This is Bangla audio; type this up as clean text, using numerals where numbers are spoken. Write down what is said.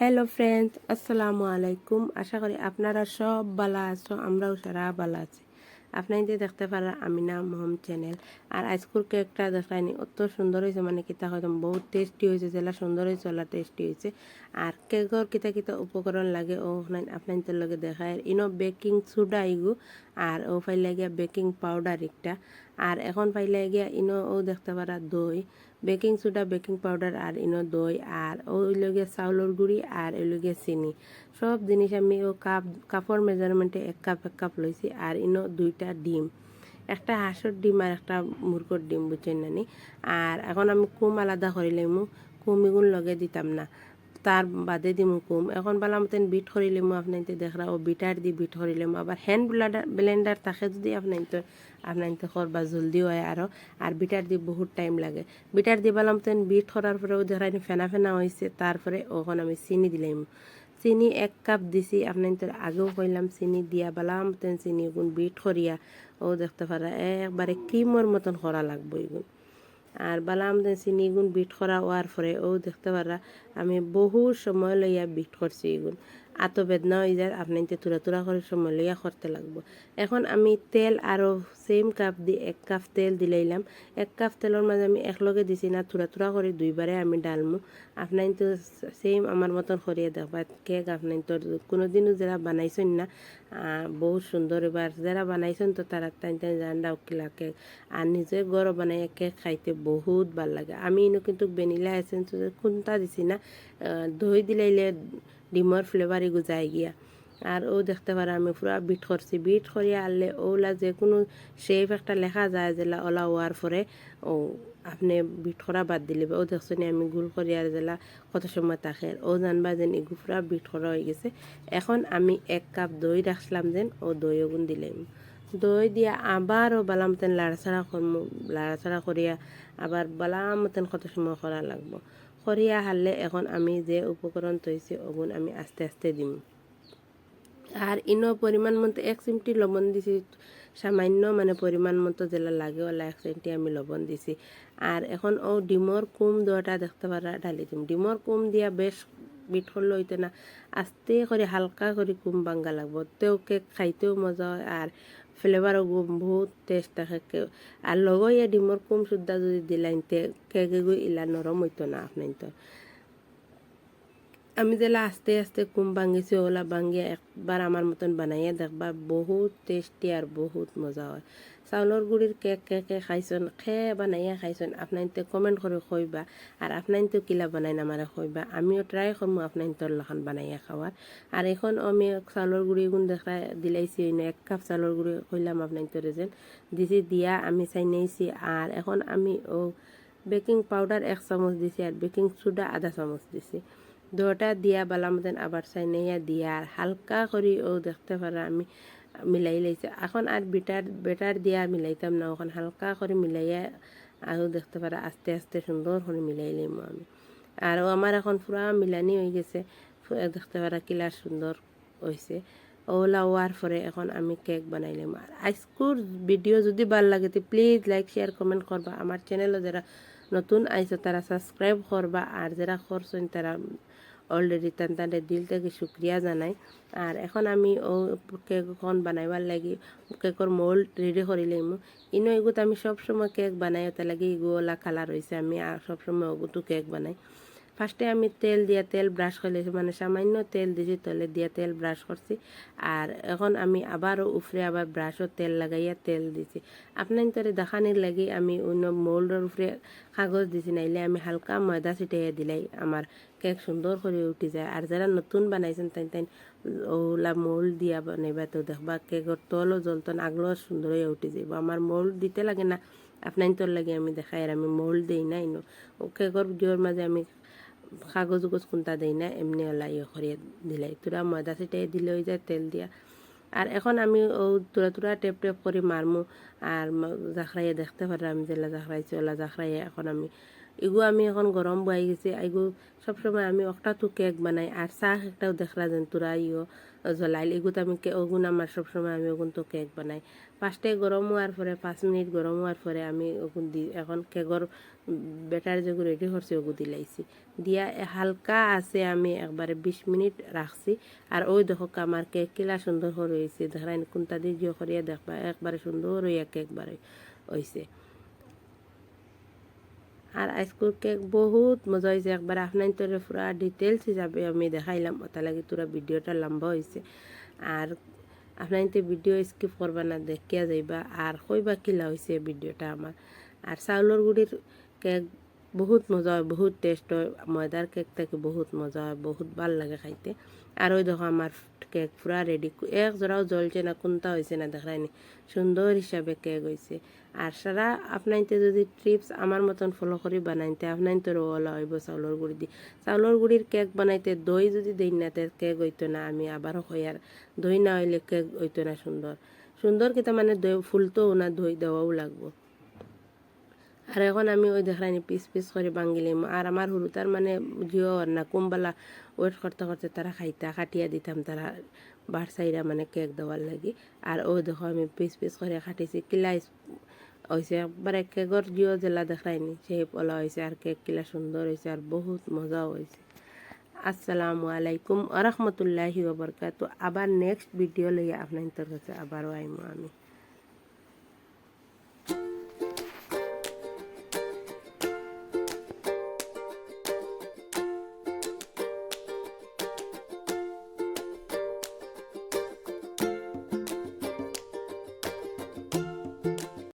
হ্যালো ফ্রেন্ডস, আসসালামু আলাইকুম। আশা করি আপনারা সব ভালো আছো, আমরাও সারা ভালো আছি। আপনাদের দেখতে পারা আমিনা মোহম চ্যানেল। আর আজকের কেকটা দেখায়নি অত সুন্দর হয়েছে, মানে কিতা হয়তো বহুত টেস্টি হয়েছে, যেটা সুন্দর হয়েছে ওলা টেস্টি হয়েছে। আর কেকর কিতা কিতা উপকরণ লাগে ও আপনাদের লগে দেখায়। ইনো বেকিং সোডা ইগু, আর ও ফাইলে গিয়া বেকিং পাউডার একটা, আর এখন ফাইলে গিয়া ইনো ও দেখতে পারা দই, বেকিং সোডা, বেকিং পাউডার, আর ইনো দই, আর ওই লগে চাউলের গুঁড়ি, আর ওই লগে চিনি। সব জিনিস আমি ও কাপড় মেজারমেন্টে এক কাপ লইছি। আর ইনো দুইটা ডিম, একটা হাঁসের ডিম আর একটা মুরগোর ডিম, বুঝছেন নানি। আর এখন আমি কুম আলাদা করে লইমু, কুম এগুন লগে দিতাম না, তার বাদে দিমু কুম। এখন বালা মতন বিট করিলিমু, আপনাইতে দেখরা ও বিটার দি বিট করিলিমু। আবার হ্যান্ড ব্লেন্ডার থাকে যদি আপনাইতে করবা জলদি হয় আরও। আর বিটার দি বহুত টাইম লাগে। বিটার দি বালা মতন বিট করার পরেও দেখাই ফেনা ফেনা হয়েছে। তারপরে ওখান আমি চিনি দিলাম, চিনি 1 কাপ দিছি। আপনাদের আগেও কইলাম চিনি দিয়া বালা মতন চিনি এগুন বিট করিয়া ও দেখতে পারা একবারে ক্রিমর মতন করা লাগবো এগুন। আর বালাম চিনি গুণ বিট করা হওয়ার পরে ও দেখতে পারা আমি বহু সময় লইয়া বিট করছি এগুন। এত বেদনা হয়ে যায়, আপনার তুরা তুরা করে সময় লইয়া করতে লাগবো। এখন আমি তেল আরও সেম কাপ দি 1 কাপ তেল দিলাইলাম। 1 কাপ তেলের মাঝে আমি একলগে দিছি না, তুরা তুরা করে দুইবারে আমি ডালমু। আপনার তো সেম আমার মতন করিয়ে দেখবা কেক। আপনার তো কোনোদিনও যারা বানাইছেন না, বহুত সুন্দর। এবার যারা বানাইছেন তো তারা টাইম জানডাও কিলা কেক, আর নিজে গরম বানাই কেক খাইতে বহুত ভাল লাগে। আমি ইনো কিন্তু ভ্যানিলা এসেন্স কোনটা দিছি না, দই দিলাইলে ডিমর ফ্লেভার এগু যায় গিয়া। আর ও দেখতে পারা আমি পুরা বিট করছি, বিট করিয়া আনলে ওলা যে কোনো শেপ একটা লেখা যায় যেলা ওলা হওয়ার পরে ও আপনি বিট করা বাদ দিলে ও দেখছেন আমি গুল করিয়া যেলা কত সময় থাকে ও জানবা যেন এগু পুরা বিট করা হয়ে গেছে। এখন আমি 1 কাপ দই রাখলাম যেন ও দই ওগুন দিলাম। দই দিয়া আবারও বালা মতন লাড়াছাড়া করমু, লাড়াছাড়া করিয়া আবার বালা মতন কত সময় করা লাগবো। করিয়া হারলে এখন আমি যে উপকরণ তৈছি ওগুন আমি আস্তে আস্তে দিম। আর ইনো পরিমাণ মতো 1 চিমটি লবণ দিছি, সামান্য মানে পরিমাণ মতো যেটা লাগে ওলা 1 চিমটি আমি লবণ দিছি। আর এখন ও ডিমর কুম দেওয়াটা দেখতে পারা ঢালি দিম। ডিমর কুম দিয়া বেশ বিট করলে হইতে না, আস্তে করে হালকা করে কুম ভাঙ্গা লাগবো, তেও কেক খাইতেও মজা হয়। আর ফ্লেভারও বহুত টেস্ট থাকে। আর লগইয়া ডিমর কুম সুদ্ধা যদি দিলাইতে কেক এগু ইলা নরম হইতো না আপনার তো। আমি যেলা আস্তে আস্তে কুম ভাঙিছি ওলা ভাঙিয়া একবার আমার মতন বানাইয়া দেখবা, বহুত টেস্টি আর বহুত মজা হয়। চাউলের গুড়ির কেক কে খাইছন, বানাইয়া খাইছন, আপনাইতে কমেন্ট করে কইবা। আর আপনাইতে কিলা বানাই আমারে কইবা, আমিও ট্রাই করবো আপনাইতর লখান বানাইয়া খাওয়ার। আর এখন আমি চাউলের গুড়ি গুণ দেখা দিলাইছি, 1 কাপ চাউলের গুড়ি কইলাম আপনাইতরে যেন দিছি, দিয়া আমি চাই নিয়েছি। আর এখন আমি ও বেকিং পাউডার 1 চামচ দিছি, আর বেকিং সোডা আধা চামচ দিছি। দুটা দিয়া বালা মতন আবার চাইনাইয়া দিয়া আর হালকা করি ও দেখতে পারা আমি মিলাই লাইছে। এখন আর বেটার দিয়া মিলাইতাম না, ওখান হালকা করে মিলাইয়া আরও দেখতে পারা আস্তে আস্তে সুন্দর করে মিলাই লাইম আমি। আর ও আমার এখন পুরা মিলানি হয়ে গেছে, দেখতে পারা কিলা সুন্দর হয়েছে। ওলা হওয়ার পরে এখন আমি কেক বানাইলাম। আর আজকের ভিডিও যদি ভাল লাগে তো প্লিজ লাইক শেয়ার কমেন্ট করবা। আমার চ্যানেলও যারা নতুন আইসো তারা সাবস্ক্রাইব করবা, আর যারা করছেন তারা অলরেডি তাদের দিল থেকে শুক্রিয়া জানাই। আর এখন আমি ও কেক এখন বানাইবার লাগি কেকর মোল্ড রেডি করে লইমু। ইনো এগুত আমি সবসময় কেক বানাই, ওটা লাগে এগুলা কালার হয়েছে, আমি আর সবসময় ওগুতো কেক বানাই। ফার্স্টে আমি তেল ব্রাশ করে, মানে সামান্য তেল দিয়েছি, তলে দিয়া তেল ব্রাশ করছি। আর এখন আমি আবারও উপরে আবার ব্রাশও তেল লাগাইয়া তেল দিছি। আপনার তরে দেখানির লাগি আমি অন্য মোল্ডের উপরে কাগজ দিছি, নাইলে আমি হালকা ময়দা ছিটাইয়া দিলাই আমার কেক সুন্দর করে উঠি যায়। আর যারা নতুন বানাইছেন তাই ওলা মোল্ড দিয়া বানাইবা তো দেখবা কেকর তলও জ্বলতন আগলো সুন্দর হয়ে উঠে যাইব। আমার মোল্ড দিতে লাগে না, আপনার তোর লাগে আমি দেখাই। আর আমি মোল্ড দিই না ইনো ও কেকর ভিডিওর মাঝে আমি কাগজ উগজ কোনটা দেই না, এমনি ওলা করিয়ে দিলাই তোরা ময়দা ছিটাই দিলে হয়ে যায় তেল দিয়া। আর এখন আমি ও তুরা টেপ টেপ করে মারমু। আর জাখরাইয়া দেখতে পারে আমি যেলা জাখরাইছি ওলা জাখরাইয়া এখন আমি এগু আমি এখন গরম বয়ে গেছে এগু সবসময় আমি একটা তো কেক বানাই আর চাহ একটাও দেখলা যেন তোরা জ্বলাইল এগুত আমি ওগুন আমার সবসময় আমি ওগুন তো কেক বানাই ফার্স্টে গরম হওয়ার পরে 5 মিনিট গরম হওয়ার পরে আমি ওগুন দি এখন কেকর ব্যাটার যেগুলো রেডি করছি ওগু দিলাইছি দিয়া হালকা আছে আমি একবারে 20 মিনিট রাখছি আর ওই দেখো আমার কেক কিলা সুন্দর করে হয়েছে দেখাইন কোনটা দিয়ে জিও করিয়া দেখবা একবারে সুন্দর হইয়া কেক বারে হয়েছে আর আইসক্রিম কেক বহুত মজা হয়েছে একবার আপনার তোর পুরা ডিটেলস হিসাবে আমি দেখাইলাম ওটা লাগে তোরা ভিডিওটা লম্বা হয়েছে আর আপনার তো ভিডিও স্কিপ করবা না দেখিয়া যাইবা আর কইবা কিলা হয়েছে ভিডিওটা আমার আর চাউলের গুড়ির কেক বহুত মজা হয় বহুত টেস্ট হয় ময়দার কেক থেকে বহুত মজা হয় বহুত ভাল লাগে খাইতে আর ওই দেখো আমার কেক পুরা রেডি এক জোড়াও জ্বলছে না কোনটা হয়েছে না দেখায়নি সুন্দর হিসাবে কেক হয়েছে আর সারা আপনাইতে যদি ট্রিপস আমার মতন ফলো করি বানাইতে আপনাইতে ওলা হইব চাউলের গুড়ি দি চাউলের গুড়ির কেক বানাইতে দই যদি দেই না তে কেক হইতো না আমি আবারও কই আর দই না হইলে কেক হইতো না সুন্দর সুন্দর কিতা মানে দই ফুলতেও না দই দেওয়াও লাগবো আর এখন আমি ওই দেখাইনি পিস পিস করে ভাঙিলাম আর আমার হুরুতার মানে জিও না কুমবালা ওয়েট করতে করতে তারা খাইতা কাটিয়া দিতাম তারা বাড়সাইরা মানে কেক দেওয়ার লাগি আর ওই দেখো আমি পিস পিস করে কাটিছি কিলা হয়েছে একবারে কেকর জিও জেলা দেখাইনি সেই পলা হয়েছে আর কেক কিলা সুন্দর হয়েছে আর বহুত মজাও হয়েছে আসসালামু আলাইকুম আ রহমতুল্লাহি ওয়া বারাকাতুহু আবার নেক্সট ভিডিও লইয়া আপনাদের কাছে আবারও আইমু আমি